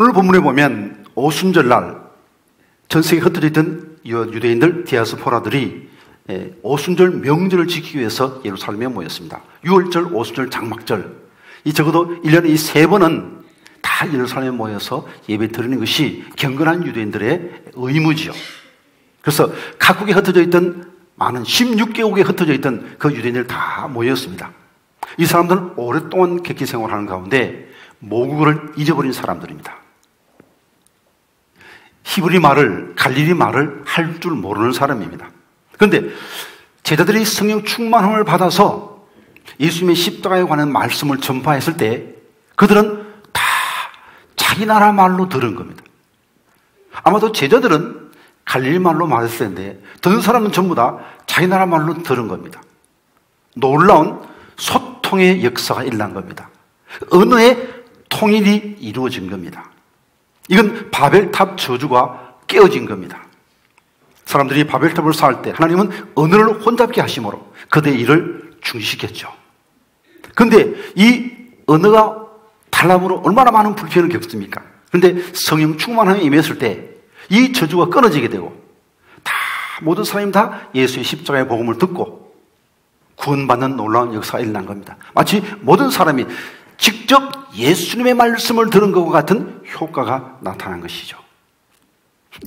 오늘 본문에 보면 오순절날 전 세계에 흩어져 있던 유대인들, 디아스포라들이 오순절 명절을 지키기 위해서 예루살렘에 모였습니다. 6월절, 오순절, 장막절, 이 적어도 1년에 이 3번은 다 예루살렘에 모여서 예배 드리는 것이 경건한 유대인들의 의무지요. 그래서 각국에 흩어져 있던 많은 16개국에 흩어져 있던 그 유대인들 다 모였습니다. 이 사람들은 오랫동안 객기 생활하는 가운데 모국어를 잊어버린 사람들입니다. 히브리 말을, 갈릴리 말을 할 줄 모르는 사람입니다. 그런데 제자들이 성령 충만함을 받아서 예수님의 십자가에 관한 말씀을 전파했을 때 그들은 다 자기 나라 말로 들은 겁니다. 아마도 제자들은 갈릴리 말로 말했을 텐데 듣는 사람은 전부 다 자기 나라 말로 들은 겁니다. 놀라운 소통의 역사가 일어난 겁니다. 언어의 통일이 이루어진 겁니다. 이건 바벨탑 저주가 깨어진 겁니다. 사람들이 바벨탑을 쌓을 때 하나님은 언어를 혼잡게 하심으로 그들의 일을 중지시켰죠. 그런데 이 언어가 달람으로 얼마나 많은 불편을 겪습니까? 그런데 성령 충만함이 임했을 때 이 저주가 끊어지게 되고 다 모든 사람이 다 예수의 십자가의 복음을 듣고 구원받는 놀라운 역사가 일어난 겁니다. 마치 모든 사람이 직접 예수님의 말씀을 들은 것과 같은 효과가 나타난 것이죠.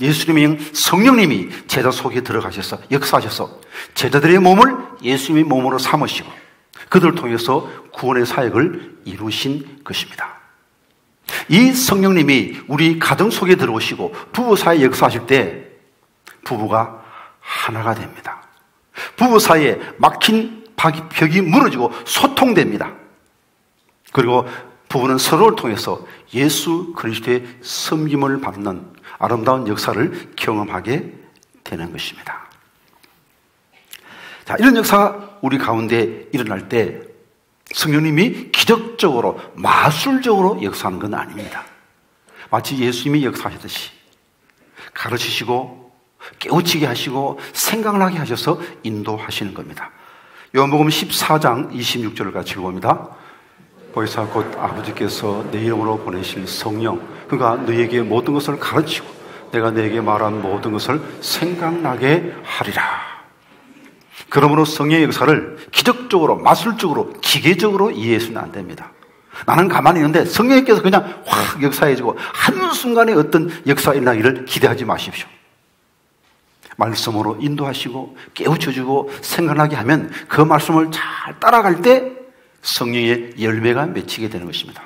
예수님의 성령님이 제자 속에 들어가셔서 역사하셔서 제자들의 몸을 예수님의 몸으로 삼으시고 그들을 통해서 구원의 사역을 이루신 것입니다. 이 성령님이 우리 가정 속에 들어오시고 부부 사이에 역사하실 때 부부가 하나가 됩니다. 부부 사이에 막힌 벽이 무너지고 소통됩니다. 그리고 부부는 서로를 통해서 예수 그리스도의 섬김을 받는 아름다운 역사를 경험하게 되는 것입니다. 자, 이런 역사가 우리 가운데 일어날 때 성령님이 기적적으로 마술적으로 역사하는 건 아닙니다. 마치 예수님이 역사하셨듯이 가르치시고 깨우치게 하시고 생각나게 하셔서 인도하시는 겁니다. 요한복음 14장 26절을 같이 읽어봅니다. 보혜사 곧 아버지께서 내 이름으로 보내실 성령, 그가 너희에게 모든 것을 가르치고 내가 너희에게 말한 모든 것을 생각나게 하리라. 그러므로 성령의 역사를 기적적으로, 마술적으로, 기계적으로 이해해서는 안 됩니다. 나는 가만히 있는데 성령님께서 그냥 확 역사해주고 한순간에 어떤 역사가 일어나기를 기대하지 마십시오. 말씀으로 인도하시고 깨우쳐주고 생각나게 하면 그 말씀을 잘 따라갈 때 성령의 열매가 맺히게 되는 것입니다.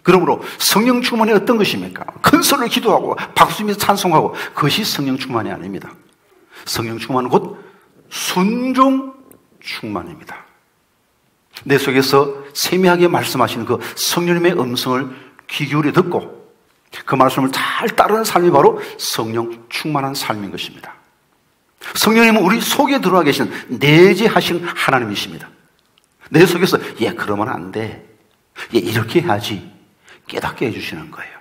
그러므로 성령 충만이 어떤 것입니까? 큰 소리로 기도하고 박수치며 찬송하고 그것이 성령 충만이 아닙니다. 성령 충만은 곧 순종 충만입니다. 내 속에서 세미하게 말씀하시는 그 성령님의 음성을 귀 기울여 듣고 그 말씀을 잘 따르는 삶이 바로 성령 충만한 삶인 것입니다. 성령님은 우리 속에 들어와 계신 내재하신 하나님이십니다. 내 속에서 그러면 안 돼. 이렇게 해야지. 깨닫게 해주시는 거예요.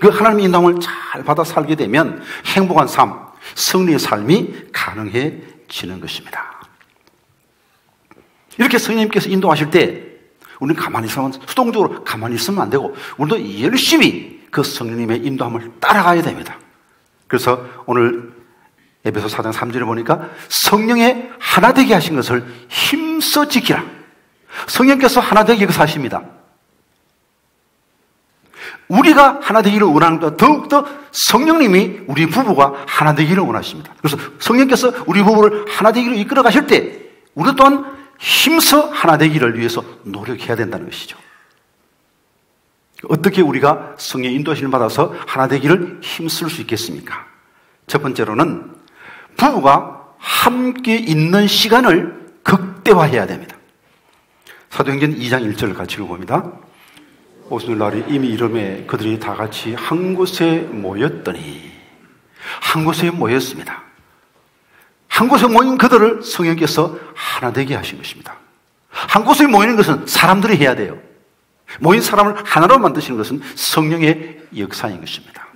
그 하나님의 인도함을 잘 받아 살게 되면 행복한 삶, 승리의 삶이 가능해지는 것입니다. 이렇게 성령님께서 인도하실 때 우리는 가만히 있으면, 수동적으로 가만히 있으면 안 되고 우리도 열심히 그 성령님의 인도함을 따라가야 됩니다. 그래서 오늘 에베소 4장 3절에 보니까 성령의 하나 되게 하신 것을 힘써 지키라. 성령께서 하나 되게 역사하십니다. 우리가 하나 되기를 원하는 것보다 더욱더 성령님이 우리 부부가 하나 되기를 원하십니다. 그래서 성령께서 우리 부부를 하나 되기를 이끌어 가실 때 우리 또한 힘써 하나 되기를 위해서 노력해야 된다는 것이죠. 어떻게 우리가 성령의 인도하심을 받아서 하나 되기를 힘쓸 수 있겠습니까? 첫 번째로는 부부가 함께 있는 시간을 극대화해야 됩니다. 사도행전 2장 1절을 같이 읽어봅니다. 오순절날이 이미 이름에 그들이 다 같이 한 곳에 모였더니, 한 곳에 모였습니다. 한 곳에 모인 그들을 성령께서 하나 되게 하신 것입니다. 한 곳에 모이는 것은 사람들이 해야 돼요. 모인 사람을 하나로 만드시는 것은 성령의 역사인 것입니다.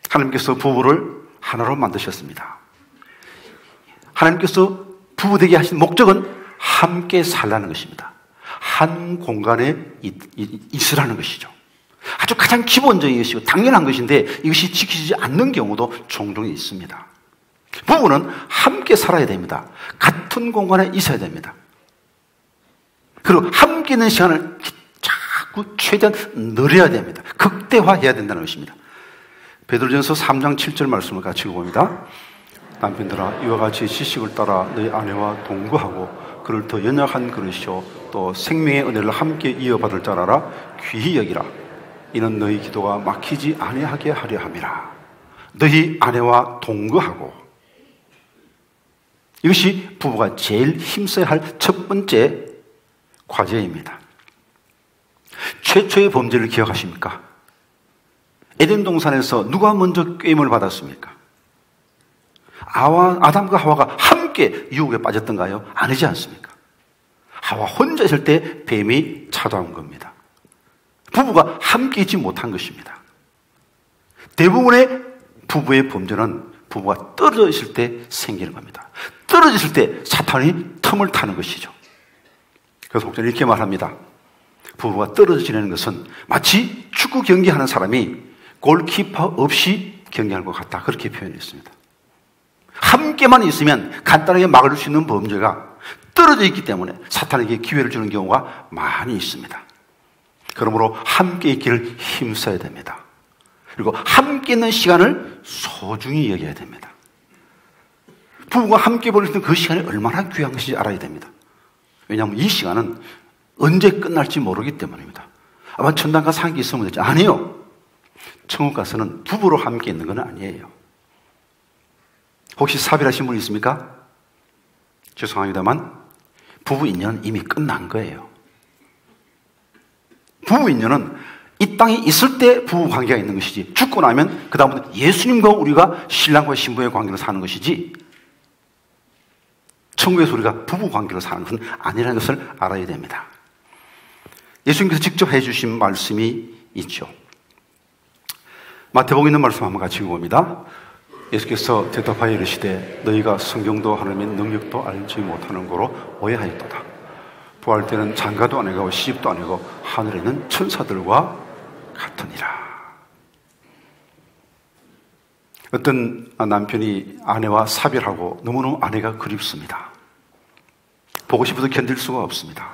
하나님께서 부부를 하나로 만드셨습니다. 하나님께서 부부 되게 하신 목적은 함께 살라는 것입니다. 한 공간에 있으라는 것이죠. 아주 가장 기본적인 것이고 당연한 것인데 이것이 지키지 않는 경우도 종종 있습니다. 부부는 함께 살아야 됩니다. 같은 공간에 있어야 됩니다. 그리고 함께 있는 시간을 자꾸 최대한 늘려야 됩니다. 극대화해야 된다는 것입니다. 베드로전서 3장 7절 말씀을 같이 읽어봅니다. 남편들아 이와 같이 지식을 따라 너희 아내와 동거하고 그를 더 연약한 그릇이요 또 생명의 은혜를 함께 이어받을 자라라 귀히 여기라. 이는 너희 기도가 막히지 아니하게 하려 함이라. 너희 아내와 동거하고, 이것이 부부가 제일 힘써야 할 첫 번째 과제입니다. 최초의 범죄를 기억하십니까? 에덴 동산에서 누가 먼저 꾀임을 받았습니까? 아담과 하와가 함께 유혹에 빠졌던가요? 아니지 않습니까? 하와 혼자 있을 때 뱀이 찾아온 겁니다. 부부가 함께 있지 못한 것입니다. 대부분의 부부의 범죄는 부부가 떨어져 있을 때 생기는 겁니다. 떨어져 있을 때 사탄이 틈을 타는 것이죠. 그래서 혹자는 이렇게 말합니다. 부부가 떨어져 지내는 것은 마치 축구 경기하는 사람이 골키퍼 없이 경기하는 것 같다. 그렇게 표현했습니다. 함께만 있으면 간단하게 막을 수 있는 범죄가 떨어져 있기 때문에 사탄에게 기회를 주는 경우가 많이 있습니다. 그러므로 함께 있기를 힘써야 됩니다. 그리고 함께 있는 시간을 소중히 여겨야 됩니다. 부부가 함께 보낼 수 있는 그 시간이 얼마나 귀한 것인지 알아야 됩니다. 왜냐하면 이 시간은 언제 끝날지 모르기 때문입니다. 아마 천당 가서 함께 있으면 되지. 아니요. 천국 가서는 부부로 함께 있는 건 아니에요. 혹시 사별하신 분 있습니까? 죄송합니다만 부부 인연은 이미 끝난 거예요. 부부 인연은 이 땅에 있을 때 부부 관계가 있는 것이지 죽고 나면 그 다음부터 예수님과 우리가 신랑과 신부의 관계로 사는 것이지 천국에서 우리가 부부 관계로 사는 것은 아니라는 것을 알아야 됩니다. 예수님께서 직접 해주신 말씀이 있죠. 마태복음 있는 말씀 한번 같이 읽어봅니다. 예수께서 대답하여 이르시되 너희가 성경도 하나님의 능력도 알지 못하는 거로 오해하였도다. 부활 때는 장가도 아니고 시집도 아니고 하늘에 있는 천사들과 같으니라. 어떤 남편이 아내와 사별하고 너무너무 아내가 그립습니다. 보고 싶어서 견딜 수가 없습니다.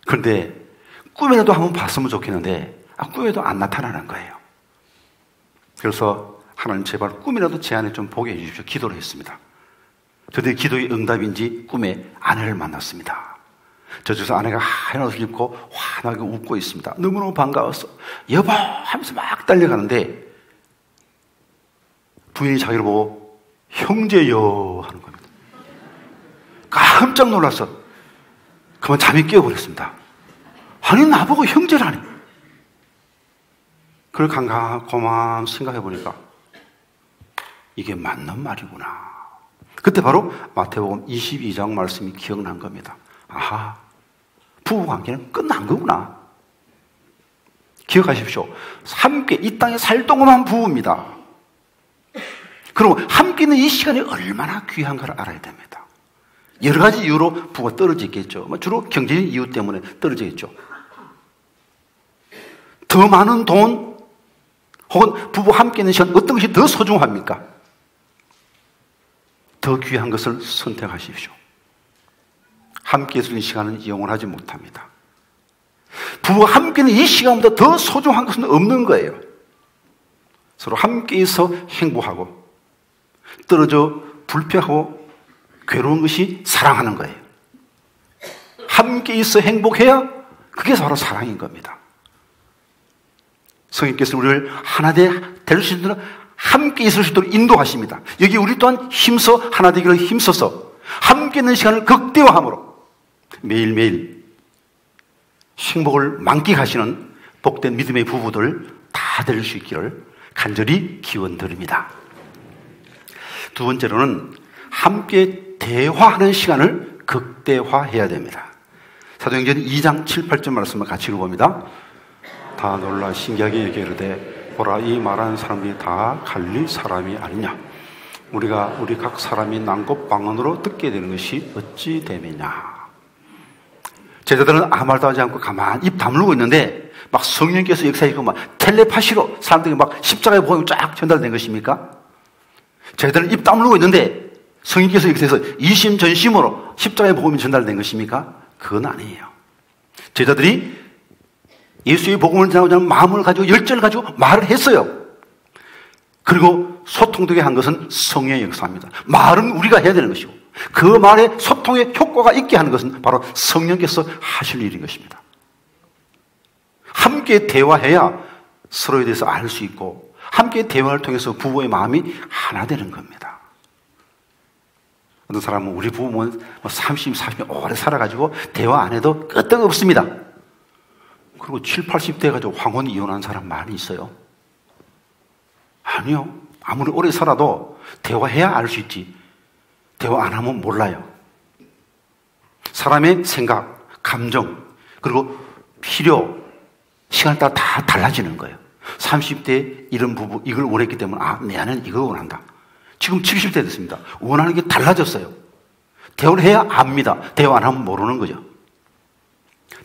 그런데 꿈에라도 한번 봤으면 좋겠는데 꿈에도 안 나타나는 거예요. 그래서 하나님 제발 꿈이라도 제 안에 좀 보게 해주십시오. 기도를 했습니다. 그런데 기도의 응답인지 꿈에 아내를 만났습니다. 저쪽에서 아내가 하얀 옷을 입고 환하게 웃고 있습니다. 너무너무 반가웠어. 여보 하면서 막 달려가는데 부인이 자기를 보고 형제여 하는 겁니다. 깜짝 놀라서 그만 잠이 깨어버렸습니다. 아니 나보고 형제라니. 그걸 고만 생각해보니까 이게 맞는 말이구나. 그때 바로 마태복음 22장 말씀이 기억난 겁니다. 아하, 부부관계는 끝난 거구나. 기억하십시오. 함께 이 땅에 살 동안만 부부입니다. 그리고 함께 있는 이 시간이 얼마나 귀한가를 알아야 됩니다. 여러 가지 이유로 부부가 떨어지겠죠. 주로 경제적인 이유 때문에 떨어지겠죠. 더 많은 돈 혹은 부부 함께 있는 시간 어떤 것이 더 소중합니까? 더 귀한 것을 선택하십시오. 함께 있는 시간은 영원하지 못합니다. 부부가 함께 있는 이 시간보다 더 소중한 것은 없는 거예요. 서로 함께 있어 행복하고 떨어져 불평하고 괴로운 것이 사랑하는 거예요. 함께 있어 행복해야 그게 바로 사랑인 겁니다. 성령께서 우리를 하나 될 수 있는 함께 있을 수 있도록 인도하십니다. 여기 우리 또한 힘써 하나 되기를 힘써서 함께 있는 시간을 극대화함으로 매일매일 행복을 만끽하시는 복된 믿음의 부부들 다 될 수 있기를 간절히 기원드립니다. 두 번째로는 함께 대화하는 시간을 극대화해야 됩니다. 사도행전 2장 7, 8절 말씀을 같이 읽어봅니다. 다 놀라 신기하게 여기르되 보라 이 말하는 사람들이 다 갈릴 사람이 아니냐. 우리가 우리 각 사람이 난 곳 방언으로 듣게 되는 것이 어찌 됨이냐. 제자들은 아무 말도 하지 않고 가만히 입 다물고 있는데 막 성령께서 역사하시고 막 텔레파시로 사람들이 막 십자가의 복음이 쫙 전달된 것입니까? 저희들은 입 다물고 있는데 성령께서 역사해서 이심전심으로 십자가의 복음이 전달된 것입니까? 그건 아니에요. 제자들이 예수의 복음을 전하고자 하는 마음을 가지고 열정을 가지고 말을 했어요. 그리고 소통되게 한 것은 성령의 역사입니다. 말은 우리가 해야 되는 것이고 그 말에 소통의 효과가 있게 하는 것은 바로 성령께서 하실 일인 것입니다. 함께 대화해야 서로에 대해서 알 수 있고 함께 대화를 통해서 부부의 마음이 하나 되는 겁니다. 어떤 사람은 우리 부부는 30, 40년 오래 살아가지고 대화 안 해도 끄떡없습니다. 그리고 7, 80대 해가지고 황혼 이혼한 사람 많이 있어요. 아니요. 아무리 오래 살아도 대화해야 알 수 있지. 대화 안 하면 몰라요. 사람의 생각, 감정, 그리고 필요, 시간에 따라 다 달라지는 거예요. 30대 이런 부부 이걸 원했기 때문에 내 아내는 이걸 원한다. 지금 70대 됐습니다. 원하는 게 달라졌어요. 대화를 해야 압니다. 대화 안 하면 모르는 거죠.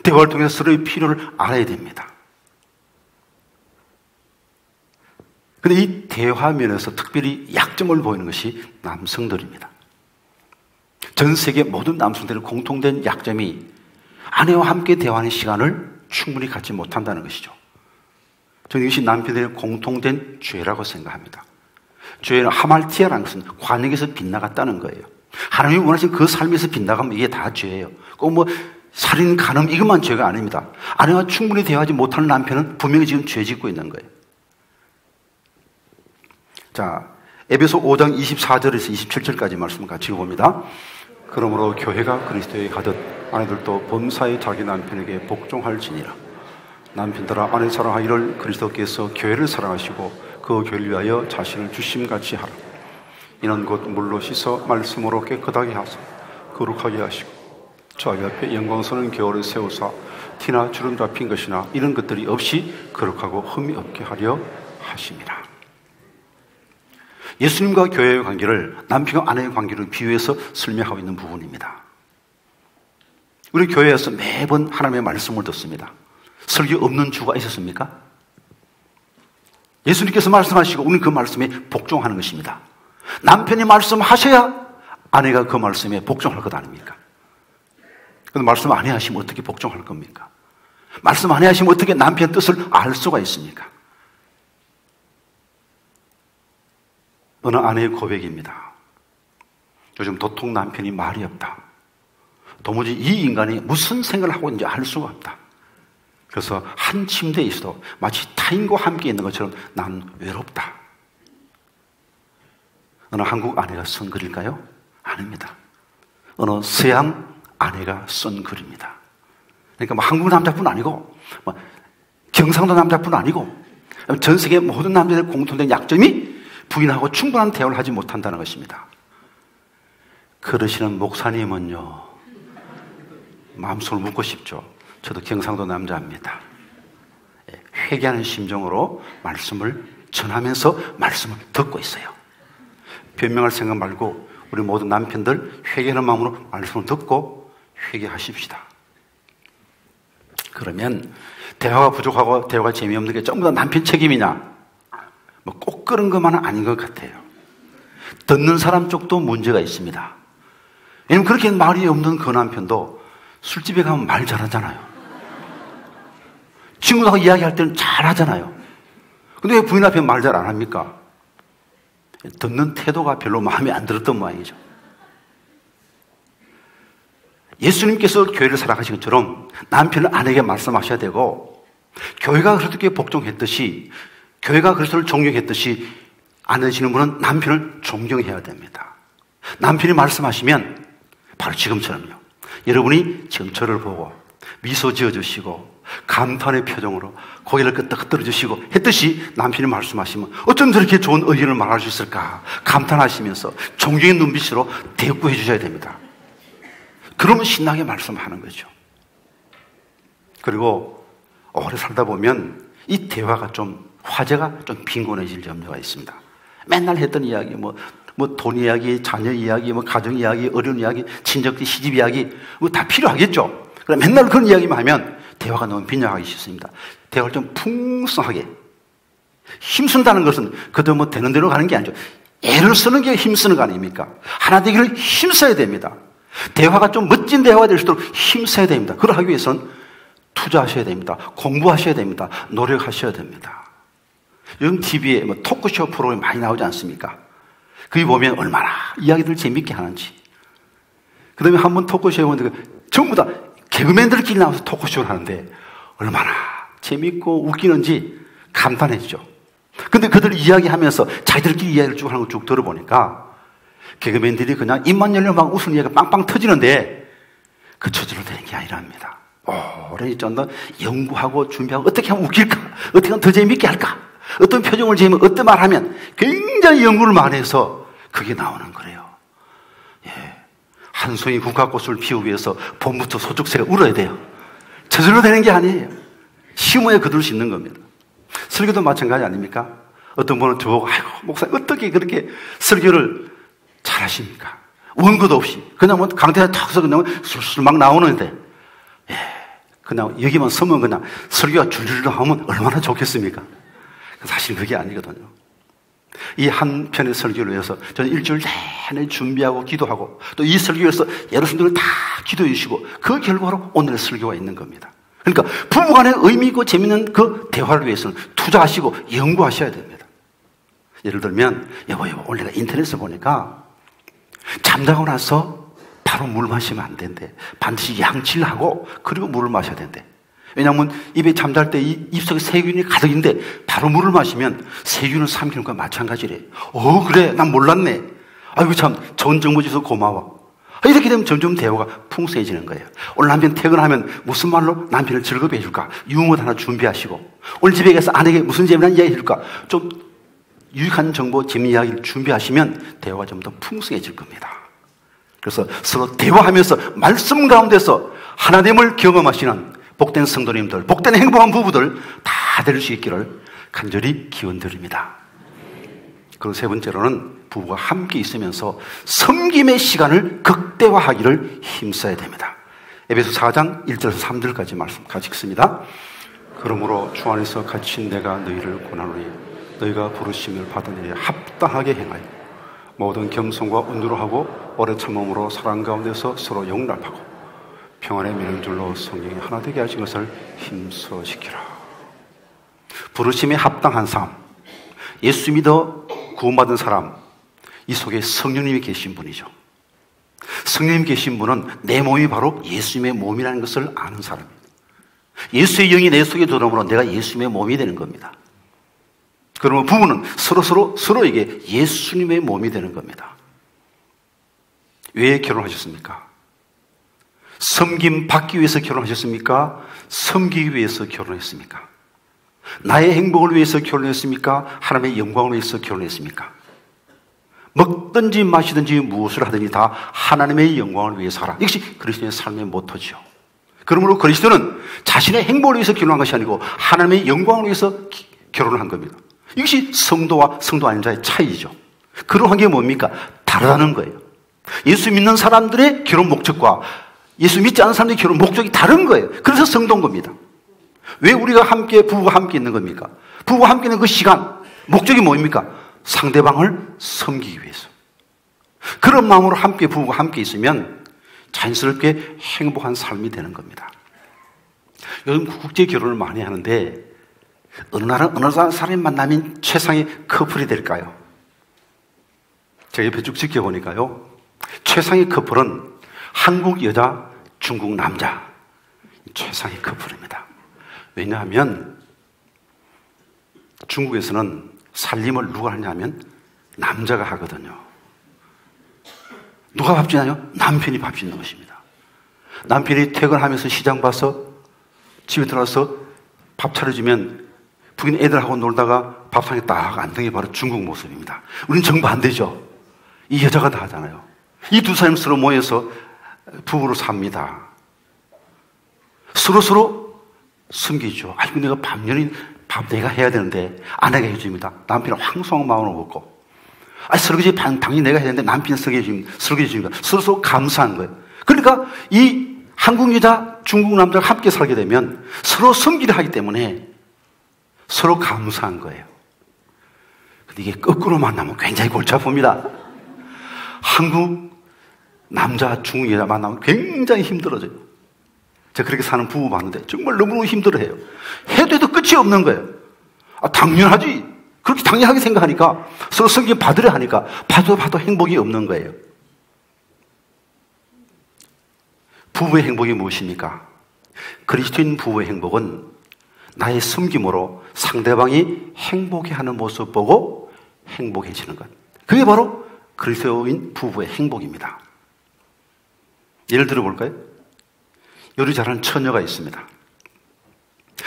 대화를 통해서 서로의 필요를 알아야 됩니다. 그런데 이 대화면에서 특별히 약점을 보이는 것이 남성들입니다. 전 세계 모든 남성들의 공통된 약점이 아내와 함께 대화하는 시간을 충분히 갖지 못한다는 것이죠. 저는 이것이 남편들의 공통된 죄라고 생각합니다. 죄는 하말티아라는 것은 관역에서 빗나갔다는 거예요. 하나님이 원하신 그 삶에서 빗나가면 이게 다 죄예요. 꼭 뭐 살인, 간음 이것만 죄가 아닙니다. 아내와 충분히 대화하지 못하는 남편은 분명히 지금 죄 짓고 있는 거예요. 자, 에베소 5장 24절에서 27절까지 말씀을 같이 읽어봅니다. 그러므로 교회가 그리스도에 가듯 아내들도 본사에 자기 남편에게 복종할지니라. 남편들아 아내 사랑하기를 그리스도께서 교회를 사랑하시고 그 교회를 위하여 자신을 주심같이 하라. 이는 곧 물로 씻어 말씀으로 깨끗하게 하사 거룩하게 하시고 자기 앞에 영광스러운 교회를 세우사 티나 주름 잡힌 것이나 이런 것들이 없이 거룩하고 흠이 없게 하려 하심이라. 예수님과 교회의 관계를 남편과 아내의 관계를 비유해서 설명하고 있는 부분입니다. 우리 교회에서 매번 하나님의 말씀을 듣습니다. 설교 없는 주가 있었습니까? 예수님께서 말씀하시고 우리는 그 말씀에 복종하는 것입니다. 남편이 말씀하셔야 아내가 그 말씀에 복종할 것 아닙니까? 그런데 말씀 안 하시면 어떻게 복종할 겁니까? 말씀 안 하시면 어떻게 남편 뜻을 알 수가 있습니까? 어느 아내의 고백입니다. 요즘 도통 남편이 말이 없다. 도무지 이 인간이 무슨 생각을 하고 있는지 알 수가 없다. 그래서 한 침대에 있어도 마치 타인과 함께 있는 것처럼 난 외롭다. 어느 한국 아내가 쓴 글일까요? 아닙니다. 어느 서양 아내가 쓴 글입니다. 그러니까 뭐 한국 남자뿐 아니고 뭐 경상도 남자뿐 아니고 전 세계 모든 남자들의 공통된 약점이 부인하고 충분한 대화를 하지 못한다는 것입니다. 그러시는 목사님은요, 마음속으로 묻고 싶죠. 저도 경상도 남자입니다. 회개하는 심정으로 말씀을 전하면서 말씀을 듣고 있어요. 변명할 생각 말고 우리 모든 남편들 회개하는 마음으로 말씀을 듣고 회개하십시다. 그러면 대화가 부족하고 대화가 재미없는 게 전부 다 남편 책임이냐? 뭐 꼭 그런 것만은 아닌 것 같아요. 듣는 사람 쪽도 문제가 있습니다. 왜냐면 그렇게 말이 없는 그 남편도 술집에 가면 말 잘하잖아요. 친구들하고 이야기할 때는 잘하잖아요. 근데 왜 부인 앞에 말 잘 안 합니까? 듣는 태도가 별로 마음에 안 들었던 모양이죠. 예수님께서 교회를 사랑하신 것처럼 남편은 아내에게 말씀하셔야 되고, 교회가 그렇게 복종했듯이, 교회가 그리스도를 존경했듯이 아내 되시는 분은 남편을 존경해야 됩니다. 남편이 말씀하시면 바로 지금처럼요. 여러분이 지금 저를 보고 미소 지어주시고 감탄의 표정으로 고개를 끄덕끄덕 주시고 했듯이 남편이 말씀하시면 어쩜 저렇게 좋은 의견을 말할 수 있을까 감탄하시면서 존경의 눈빛으로 대꾸해 주셔야 됩니다. 그러면 신나게 말씀하는 거죠. 그리고 오래 살다 보면 이 대화가 좀 화제가 좀 빈곤해질 염려가 있습니다. 맨날 했던 이야기, 뭐 돈 이야기, 자녀 이야기, 뭐 가정 이야기, 어려운 이야기, 친척들 시집 이야기, 뭐 다 필요하겠죠. 그럼 맨날 그런 이야기만 하면 대화가 너무 빈약하기 쉽습니다. 대화를 좀 풍성하게. 힘쓴다는 것은 그도 뭐 되는 대로 가는 게 아니죠. 애를 쓰는 게 힘쓰는 거 아닙니까? 하나 되기를 힘써야 됩니다. 대화가 좀 멋진 대화가 될 수 있도록 힘써야 됩니다. 그걸 하기 위해서는 투자하셔야 됩니다. 공부하셔야 됩니다. 노력하셔야 됩니다. 요즘 TV에 뭐 토크쇼 프로그램 많이 나오지 않습니까? 거기 보면 얼마나 이야기들 재밌게 하는지. 그 다음에 한번 토크쇼에 보는데 전부 다 개그맨들끼리 나와서 토크쇼를 하는데 얼마나 재밌고 웃기는지 감탄해지죠. 근데 그들 이야기하면서 자기들끼리 이야기를 쭉 하는 거 쭉 들어보니까 개그맨들이 그냥 입만 열려 막 웃는 이야기가 빵빵 터지는데 그 처지로 되는 게 아니랍니다. 오래 좀 더 연구하고 준비하고 어떻게 하면 웃길까? 어떻게 하면 더 재밌게 할까? 어떤 표정을 지으면 어떤 말 하면 굉장히 연구를 많이 해서 그게 나오는 거래요. 예. 한 송이 국화꽃을 피우기 위해서 봄부터 소쩍새가 울어야 돼요. 저절로 되는 게 아니에요. 심어야 그들 수 있는 겁니다. 설교도 마찬가지 아닙니까? 어떤 분은 저보고 아이고 목사님 어떻게 그렇게 설교를 잘하십니까? 원고도 없이 그냥 뭐 강대에 탁 서 그냥 술술 막 나오는데 예, 그냥 여기만 서면 그냥 설교가 줄줄 하면 얼마나 좋겠습니까? 사실 그게 아니거든요. 이 한 편의 설교를 위해서 저는 일주일 내내 준비하고 기도하고 또 이 설교를 위해서 여러분들을 다 기도해 주시고 그 결과로 오늘의 설교가 있는 겁니다. 그러니까 부부간에 의미 있고 재밌는 그 대화를 위해서는 투자하시고 연구하셔야 됩니다. 예를 들면 여보 오늘 내가 인터넷에 보니까 잠자고 나서 바로 물 마시면 안 된대. 반드시 양치를 하고 그리고 물을 마셔야 된대. 왜냐하면 입에 잠잘 때 이 입속에 세균이 가득인데 바로 물을 마시면 세균을 삼키는 것과 마찬가지래. 그래 난 몰랐네. 아이고 참 좋은 정보 주셔서 고마워. 이렇게 되면 점점 대화가 풍성해지는 거예요. 오늘 남편 퇴근하면 무슨 말로 남편을 즐겁게 해줄까? 유머도 하나 준비하시고 오늘 집에 가서 아내에게 무슨 재미난 이야기 해줄까? 좀 유익한 정보, 재미있는 이야기를 준비하시면 대화가 좀 더 풍성해질 겁니다. 그래서 서로 대화하면서 말씀 가운데서 하나됨을 경험하시는 복된 성도님들, 복된 행복한 부부들 다 될 수 있기를 간절히 기원드립니다. 그리고 세 번째로는 부부가 함께 있으면서 섬김의 시간을 극대화하기를 힘써야 됩니다. 에베소 4장 1절에서 3절까지 말씀 같이 읽습니다. 그러므로 주 안에서 갇힌 내가 너희를 권하노니 너희가 부르심을 받은 일에 합당하게 행하여 모든 겸손과 온유로 하고 오래 참음으로 사랑 가운데서 서로 용납하고 평안에 미는 줄로 성령이 하나 되게 하신 것을 힘써 지키라. 부르심에 합당한 삶, 예수 믿어 구원받은 사람, 이 속에 성령님이 계신 분이죠. 성령님 계신 분은 내 몸이 바로 예수님의 몸이라는 것을 아는 사람입니다. 예수의 영이 내 속에 들어오므로 내가 예수님의 몸이 되는 겁니다. 그러면 부부는 서로에게 예수님의 몸이 되는 겁니다. 왜 결혼하셨습니까? 섬김 받기 위해서 결혼하셨습니까? 섬기기 위해서 결혼했습니까? 나의 행복을 위해서 결혼했습니까? 하나님의 영광을 위해서 결혼했습니까? 먹든지 마시든지 무엇을 하든지 다 하나님의 영광을 위해서 하라. 이것이 그리스도의 삶의 모토죠. 그러므로 그리스도는 자신의 행복을 위해서 결혼한 것이 아니고 하나님의 영광을 위해서 결혼을 한 겁니다. 이것이 성도와 성도 아닌 자의 차이죠. 결혼한 게 뭡니까? 다르다는 거예요. 예수 믿는 사람들의 결혼 목적과 예수 믿지 않는 사람들의 결혼 목적이 다른 거예요. 그래서 성도인 겁니다. 왜 우리가 함께 부부가 함께 있는 겁니까? 부부가 함께 있는 그 시간 목적이 뭡니까? 상대방을 섬기기 위해서. 그런 마음으로 함께 부부가 함께 있으면 자연스럽게 행복한 삶이 되는 겁니다. 요즘 국제 결혼을 많이 하는데 어느 나라 어느 사람이 만나면 최상의 커플이 될까요? 제가 옆에 쭉 지켜보니까요, 최상의 커플은 한국 여자, 중국 남자, 최상의 커플입니다. 왜냐하면 중국에서는 살림을 누가 하냐면 남자가 하거든요. 누가 밥 짓나요? 남편이 밥 짓는 것입니다. 남편이 퇴근하면서 시장 봐서 집에 들어와서 밥 차려주면 부인 애들하고 놀다가 밥상에 딱 앉는 게 바로 중국 모습입니다. 우리는 정반대죠. 이 여자가 다 하잖아요. 이 두 사람이 서로 모여서 부부로 삽니다. 서로 숨기죠. 아이고 내가 밥 내가 해야 되는데 아내가 해줍니다. 남편은 황송한 마음으로 먹고, 설거지 당연히 내가 해야 되는데 남편이 설거지 해줍니다. 서로 감사한 거예요. 그러니까 이 한국 여자, 중국 남자가 함께 살게 되면 서로 섬기려 하기 때문에 서로 감사한 거예요. 근데 이게 거꾸로 만나면 굉장히 골치 아픕니다. 한국 남자, 중국 여자 만나면 굉장히 힘들어져요. 제가 그렇게 사는 부부 봤는데 정말 너무너무 힘들어해요. 해도 끝이 없는 거예요. 당연하지. 그렇게 당연하게 생각하니까 서로 섬김 받으려 하니까 봐도 행복이 없는 거예요. 부부의 행복이 무엇입니까? 그리스도인 부부의 행복은 나의 섬김으로 상대방이 행복해하는 모습 보고 행복해지는 것. 그게 바로 그리스도인 부부의 행복입니다. 예를 들어 볼까요? 요리 잘하는 처녀가 있습니다.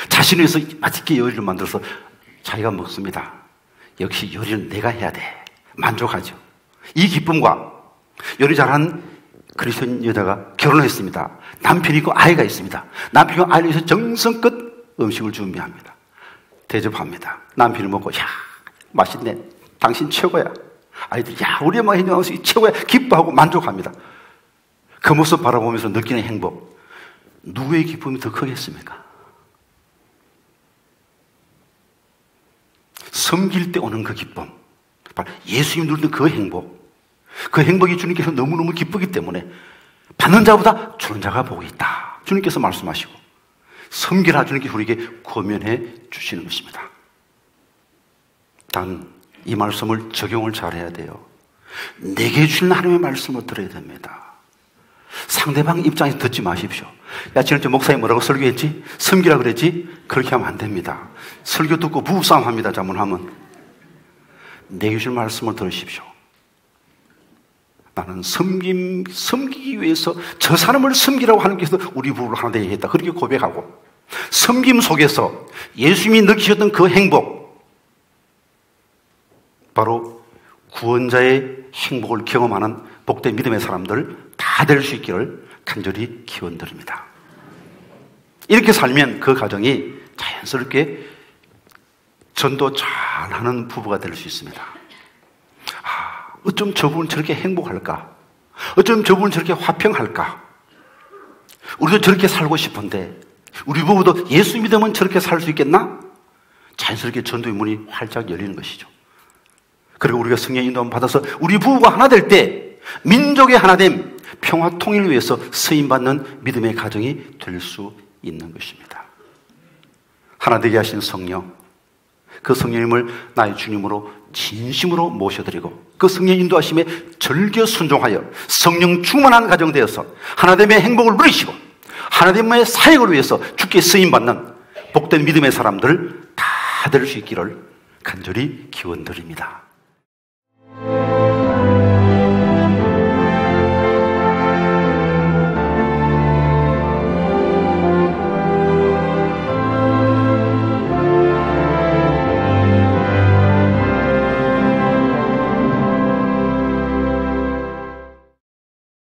자신을 위해서 맛있게 요리를 만들어서 자기가 먹습니다. 역시 요리는 내가 해야 돼. 만족하죠. 이 기쁨과 요리 잘하는 그리스도인 여자가 결혼했습니다. 남편이 있고 아이가 있습니다. 남편과 아이를 위해서 정성껏 음식을 준비합니다. 대접합니다. 남편이 먹고 야 맛있네. 당신 최고야. 아이들이 야 우리 엄마가 해준 음식이 최고야. 기뻐하고 만족합니다. 그 모습 바라보면서 느끼는 행복. 누구의 기쁨이 더 크겠습니까? 섬길 때 오는 그 기쁨. 예수님 누리는 그 행복. 그 행복이 주님께서 너무너무 기쁘기 때문에 받는 자보다 주는 자가 복이 있다. 주님께서 말씀하시고 섬기라 주님께서 우리에게 권면해 주시는 것입니다. 단 이 말씀을 적용을 잘해야 돼요. 내게 주는 하나님의 말씀을 들어야 됩니다. 상대방 입장에서 듣지 마십시오. 야, 지난주 목사님 뭐라고 설교했지? 섬기라 그랬지? 그렇게 하면 안 됩니다. 설교 듣고 부부싸움 합니다. 자문하면. 내게 줄 말씀을 들으십시오. 나는 섬기기 위해서 저 사람을 섬기라고 하나님께서 우리 부부를 하나 되게 했다. 그렇게 고백하고 섬김 속에서 예수님이 느끼셨던 그 행복, 바로 구원자의 행복을 경험하는 복된 믿음의 사람들 다 될 수 있기를 간절히 기원드립니다. 이렇게 살면 그 가정이 자연스럽게 전도 잘하는 부부가 될 수 있습니다. 어쩜 저분은 저렇게 행복할까? 어쩜 저분은 저렇게 화평할까? 우리도 저렇게 살고 싶은데 우리 부부도 예수 믿으면 저렇게 살 수 있겠나? 자연스럽게 전도의 문이 활짝 열리는 것이죠. 그리고 우리가 성령 인도함 받아서 우리 부부가 하나 될 때 민족의 하나됨, 평화 통일을 위해서 쓰임받는 믿음의 가정이 될 수 있는 것입니다. 하나 되게 하신 성령, 그 성령님을 나의 주님으로 진심으로 모셔드리고 그 성령 인도하심에 절겨 순종하여 성령 충만한 가정 되어서 하나됨의 행복을 누리시고 하나됨의 사역을 위해서 주께 쓰임받는 복된 믿음의 사람들 다 될 수 있기를 간절히 기원드립니다.